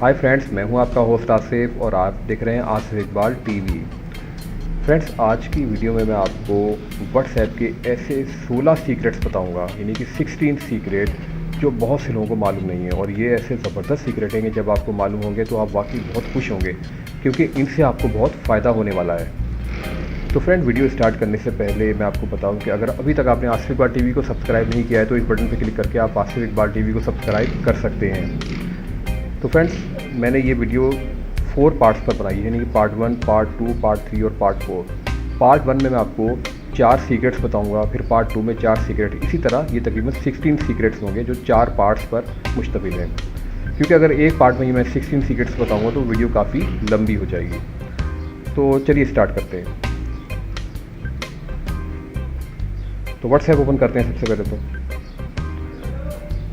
Hi friends, मैं हूं आपका होस्ट आसिफ और आप देख रहे हैं आसिफ इकबाल टीवी। फ्रेंड्स, आज की वीडियो में मैं आपको व्हाट्सएप के ऐसे 16 सीक्रेट्स बताऊंगा, यानी कि 16 सीक्रेट जो बहुत से लोगों को मालूम नहीं है। और ये ऐसे ज़बरदस्त सीक्रेट हैं कि जब आपको मालूम होंगे तो आप वाकई बहुत खुश होंगे, क्योंकि इनसे आपको बहुत फ़ायदा होने वाला है। तो फ्रेंड, वीडियो स्टार्ट करने से पहले मैं आपको बताऊं कि अगर अभी तक आपने आसिफ इकबाल टीवी को सब्सक्राइब नहीं किया है तो इस बटन पर क्लिक करके आप आसिफ इकबाल टीवी को सब्सक्राइब कर सकते हैं। तो फ्रेंड्स, मैंने ये वीडियो 4 पार्ट्स पर बनाई है, यानी कि पार्ट 1, पार्ट 2, पार्ट 3 और पार्ट 4। पार्ट 1 में मैं आपको 4 सीक्रेट्स बताऊंगा, फिर पार्ट 2 में 4 सीक्रेट। इसी तरह ये तकरीबन 16 सीक्रेट्स होंगे जो 4 पार्ट्स पर मुश्तमिल हैं, क्योंकि अगर एक पार्ट में ही मैं 16 सीक्रेट्स बताऊंगा तो वीडियो काफ़ी लंबी हो जाएगी। तो चलिए स्टार्ट करते हैं। तो व्हाट्सएप ओपन करते हैं सबसे पहले।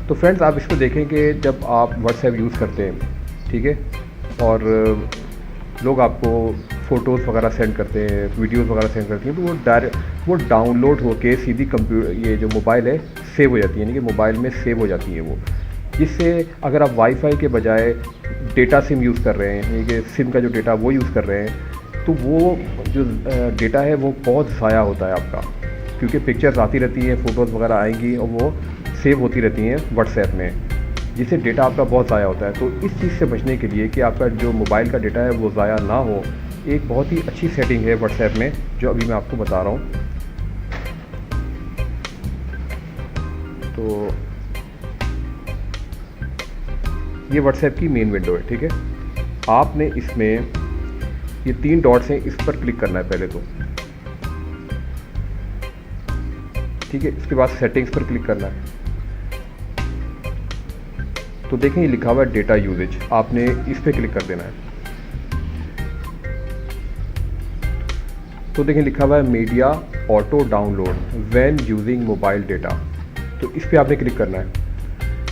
तो फ्रेंड्स, आप इसको देखें कि जब आप व्हाट्सएप यूज़ करते हैं, ठीक है, और लोग आपको फ़ोटोज़ वगैरह सेंड करते हैं, वीडियोज़ वगैरह सेंड करती हैं, तो वो डाउनलोड होके सीधी कंप्यूटर, ये जो मोबाइल है, सेव हो जाती है, यानी कि मोबाइल में सेव हो जाती है वो। जिससे अगर आप वाईफाई के बजाय डेटा सिम यूज़ कर रहे हैं, यानी कि सिम का जो डेटा वो यूज़ कर रहे हैं, तो वो जो डेटा है वो बहुत ज़ाया होता है आपका, क्योंकि पिक्चर्स आती रहती हैं, फ़ोटोज़ वगैरह आएंगी और वो सेव होती रहती हैं व्हाट्सएप में, जिससे डेटा आपका बहुत ज़ाया होता है। तो इस चीज़ से बचने के लिए कि आपका जो मोबाइल का डेटा है वो ज़ाया ना हो, एक बहुत ही अच्छी सेटिंग है व्हाट्सएप में जो अभी मैं आपको बता रहा हूँ। तो ये व्हाट्सएप की मेन विंडो है, ठीक है। आपने इसमें ये 3 डॉट्स हैं, इस पर क्लिक करना है पहले तो, ठीक है। इसके बाद सेटिंग्स पर क्लिक करना है। तो देखें, ये लिखा हुआ है डेटा यूजेज, आपने इस पर क्लिक कर देना है। तो देखें, लिखा हुआ है media auto download when using mobile data, तो इस पर आपने क्लिक करना है।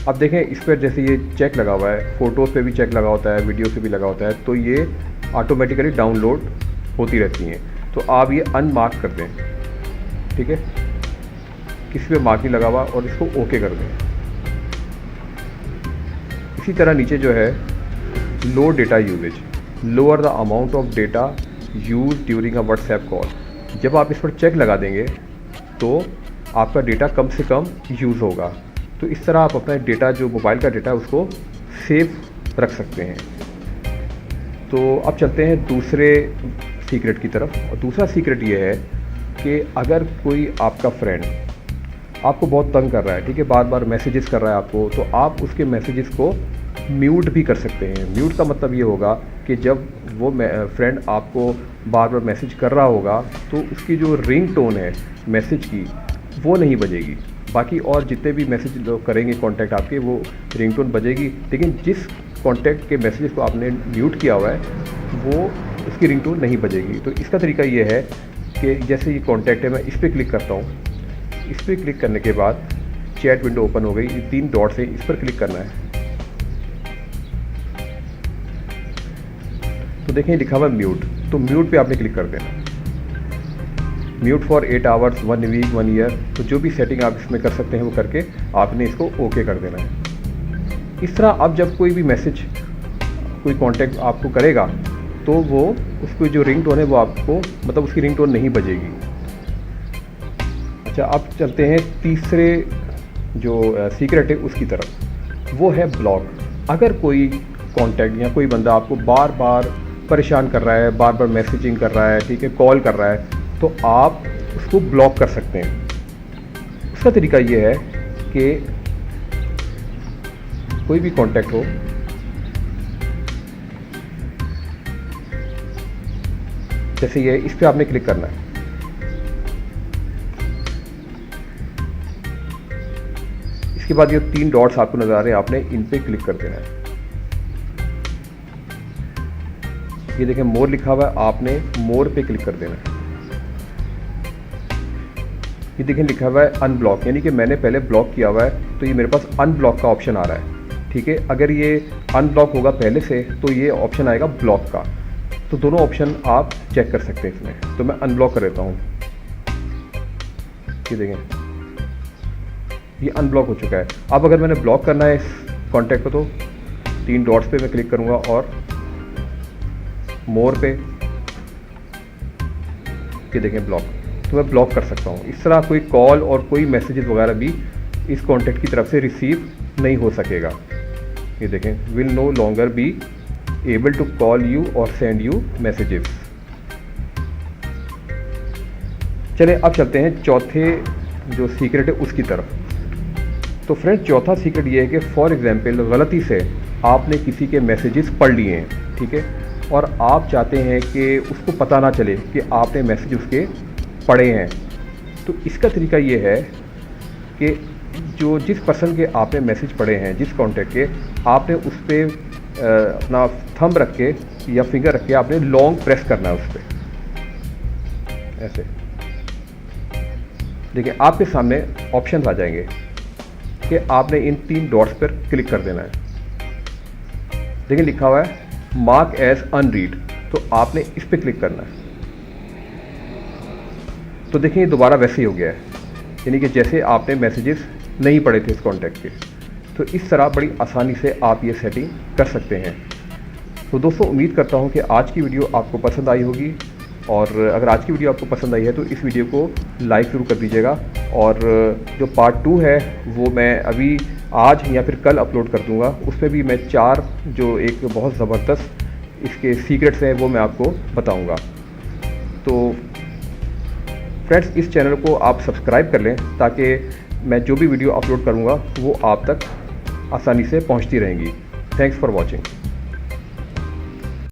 अब देखें, इस पर जैसे ये चेक लगा हुआ है, फ़ोटोज़ पे भी चेक लगा होता है, वीडियो पे भी लगा होता है, तो ये ऑटोमेटिकली डाउनलोड होती रहती हैं। तो आप ये अनमार्क कर दें, ठीक है, किसी पे मार्क नहीं लगा हुआ, और इसको ओके कर दें। इसी तरह नीचे जो है low data usages, lower the amount of data use during a WhatsApp call, जब आप इस पर चेक लगा देंगे तो आपका डेटा कम से कम यूज़ होगा। तो इस तरह आप अपना डेटा, जो मोबाइल का डेटा है, उसको सेव रख सकते हैं। तो अब चलते हैं दूसरे सीक्रेट की तरफ। और दूसरा सीक्रेट ये है कि अगर कोई आपका फ्रेंड आपको बहुत तंग कर रहा है, ठीक है, बार बार मैसेजेस कर रहा है आपको, तो आप उसके मैसेजेस को म्यूट भी कर सकते हैं। म्यूट का मतलब ये होगा कि जब वो फ्रेंड आपको बार बार मैसेज कर रहा होगा तो उसकी जो रिंग टोन है मैसेज की वो नहीं बजेगी। बाकी और जितने भी मैसेज लोग करेंगे कांटेक्ट आपके, वो रिंग टोन बजेगी, लेकिन जिस कांटेक्ट के मैसेजेस को आपने म्यूट किया हुआ है वो उसकी रिंग टोन नहीं बजेगी। तो इसका तरीका ये है कि जैसे ये कांटेक्ट है, मैं इस पर क्लिक करता हूँ। इस पर क्लिक करने के बाद चैट विंडो ओपन हो गई। ये 3 डॉट्स है, इस पर क्लिक करना है। तो देखें, लिखा हुआ म्यूट, तो म्यूट पे आपने क्लिक कर देना। Mute for 8 hours, 1 week, 1 year, तो जो भी सेटिंग आप इसमें कर सकते हैं वो करके आपने इसको ओके कर देना है। इस तरह अब जब कोई भी मैसेज, कोई कांटेक्ट आपको करेगा तो वो उसकी जो रिंग टोन है वो आपको, मतलब उसकी रिंग टोन नहीं बजेगी। अच्छा, अब चलते हैं तीसरे जो सीक्रेट है उसकी तरफ, वो है ब्लॉक। अगर कोई कांटेक्ट या कोई बंदा आपको बार बार परेशान कर रहा है, बार बार मैसेजिंग कर रहा है, ठीक है, कॉल कर रहा है, तो आप उसको ब्लॉक कर सकते हैं। उसका तरीका ये है कि कोई भी कांटेक्ट हो, जैसे ये, इस पे आपने क्लिक करना है। इसके बाद ये 3 डॉट्स आपको नजर आ रहे हैं, आपने इन पे क्लिक कर देना है। ये देखें, मोर लिखा हुआ है, आपने मोर पे क्लिक कर देना है। ये देखें, लिखा हुआ है अनब्लॉक, यानी कि मैंने पहले ब्लॉक किया हुआ है तो ये मेरे पास अनब्लॉक का ऑप्शन आ रहा है, ठीक है। अगर ये अनब्लॉक होगा पहले से तो ये ऑप्शन आएगा ब्लॉक का। तो दोनों ऑप्शन आप चेक कर सकते हैं इसमें। तो मैं अनब्लॉक कर देता हूँ। ये देखें, ये अनब्लॉक हो चुका है। अब अगर मैंने ब्लॉक करना है इस कॉन्टैक्ट को, 3 डॉट्स पे मैं क्लिक करूँगा और मोर पे, ये देखें ब्लॉक, तो मैं ब्लॉक कर सकता हूँ। इस तरह कोई कॉल और कोई मैसेजेस वगैरह भी इस कॉन्टैक्ट की तरफ से रिसीव नहीं हो सकेगा। ये देखें, will no longer be able to call you और सेंड यू मैसेजेस। चलिए अब चलते हैं चौथे जो सीक्रेट है उसकी तरफ। तो फ्रेंड्स, चौथा सीक्रेट ये है कि फॉर एग्जांपल गलती से आपने किसी के मैसेजेस पढ़ लिए हैं, ठीक है, और आप चाहते हैं कि उसको पता ना चले कि आपने मैसेज उसके पढ़े हैं। तो इसका तरीका ये है कि जो जिस पर्सन के आपने मैसेज पढ़े हैं, जिस कॉन्टैक्ट के, आपने उस पर अपना थंब रख के या फिंगर रख के आपने लॉन्ग प्रेस करना है उस पर, ऐसे। देखिए आपके सामने ऑप्शंस आ जाएंगे कि आपने इन 3 डॉट्स पर क्लिक कर देना है। देखिए लिखा हुआ है मार्क एज अनरीड, तो आपने इस पर क्लिक करना है। तो देखिए ये दोबारा वैसे ही हो गया है, यानी कि जैसे आपने मैसेजेस नहीं पढ़े थे इस कॉन्टैक्ट के। तो इस तरह बड़ी आसानी से आप ये सेटिंग कर सकते हैं। तो दोस्तों, उम्मीद करता हूँ कि आज की वीडियो आपको पसंद आई होगी, और अगर आज की वीडियो आपको पसंद आई है तो इस वीडियो को लाइक ज़रूर कर दीजिएगा। और जो पार्ट 2 है वो मैं अभी आज या फिर कल अपलोड कर दूंगा। उसमें भी मैं 4 जो एक बहुत ज़बरदस्त इसके सीक्रेट्स हैं वो मैं आपको बताऊंगा। तो फ्रेंड्स, इस चैनल को आप सब्सक्राइब कर लें ताकि मैं जो भी वीडियो अपलोड करूंगा वो आप तक आसानी से पहुंचती रहेंगी। Thanks for watching.